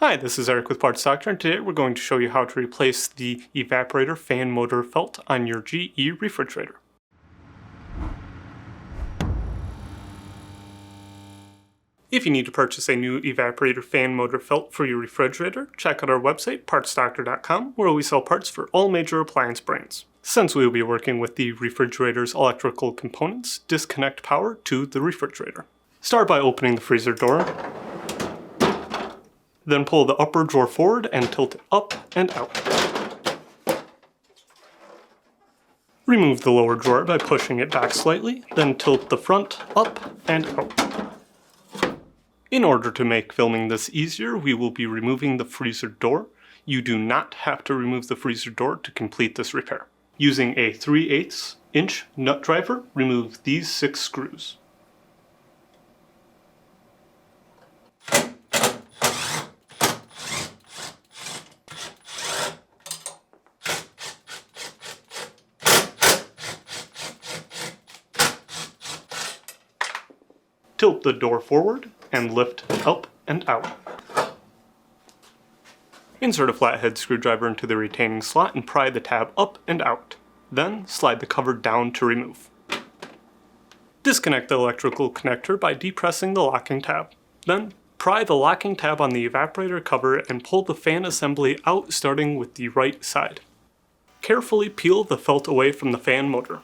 Hi, this is Eric with Parts Doctor, and today we're going to show you how to replace the Evaporator Fan Motor Felt on your GE refrigerator. If you need to purchase a new Evaporator Fan Motor Felt for your refrigerator, check out our website, partsdoctor.com, where we sell parts for all major appliance brands. Since we will be working with the refrigerator's electrical components, disconnect power to the refrigerator. Start by opening the freezer door. Then pull the upper drawer forward and tilt it up and out. Remove the lower drawer by pushing it back slightly, then tilt the front up and out. In order to make filming this easier, we will be removing the freezer door. You do not have to remove the freezer door to complete this repair. Using a 3/8 inch nut driver, remove these 6 screws. Tilt the door forward and lift up and out. Insert a flathead screwdriver into the retaining slot and pry the tab up and out. Then slide the cover down to remove. Disconnect the electrical connector by depressing the locking tab. Then pry the locking tab on the evaporator cover and pull the fan assembly out, starting with the right side. Carefully peel the felt away from the fan motor.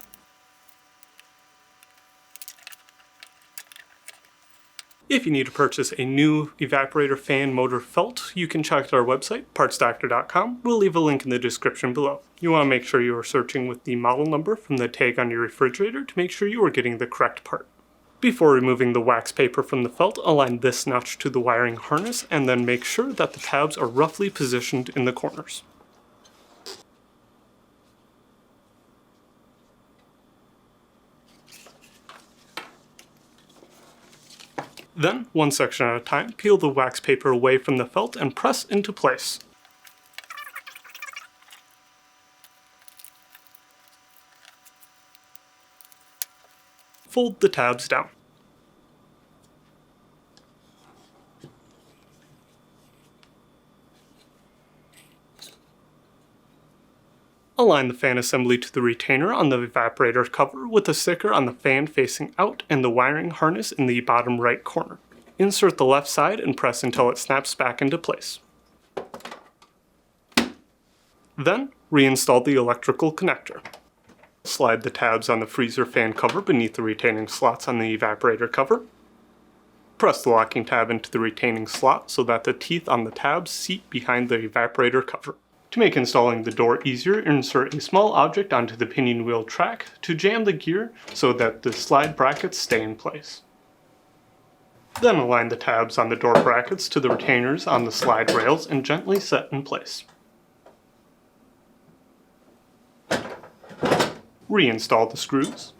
If you need to purchase a new Evaporator Fan Motor Felt, you can check out our website, partsdoctor.com. We'll leave a link in the description below. You want to make sure you are searching with the model number from the tag on your refrigerator to make sure you are getting the correct part. Before removing the wax paper from the felt, align this notch to the wiring harness and then make sure that the tabs are roughly positioned in the corners. Then, one section at a time, peel the wax paper away from the felt and press into place. Fold the tabs down. Align the fan assembly to the retainer on the evaporator cover with a sticker on the fan facing out and the wiring harness in the bottom right corner. Insert the left side and press until it snaps back into place. Then, reinstall the electrical connector. Slide the tabs on the freezer fan cover beneath the retaining slots on the evaporator cover. Press the locking tab into the retaining slot so that the teeth on the tabs seat behind the evaporator cover. To make installing the door easier, insert a small object onto the pinion wheel track to jam the gear so that the slide brackets stay in place. Then align the tabs on the door brackets to the retainers on the slide rails and gently set in place. Reinstall the screws.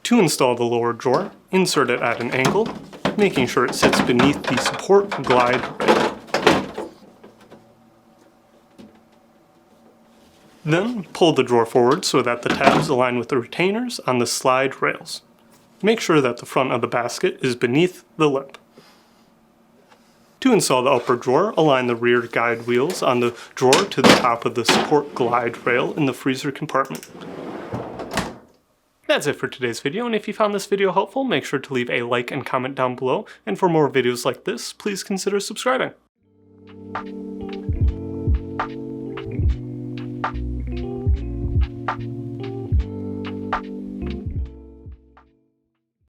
To install the lower drawer, insert it at an angle, making sure it sits beneath the support glide rail. Then pull the drawer forward so that the tabs align with the retainers on the slide rails. Make sure that the front of the basket is beneath the lip. To install the upper drawer, align the rear guide wheels on the drawer to the top of the support glide rail in the freezer compartment. That's it for today's video, and if you found this video helpful, make sure to leave a like and comment down below, and for more videos like this, please consider subscribing.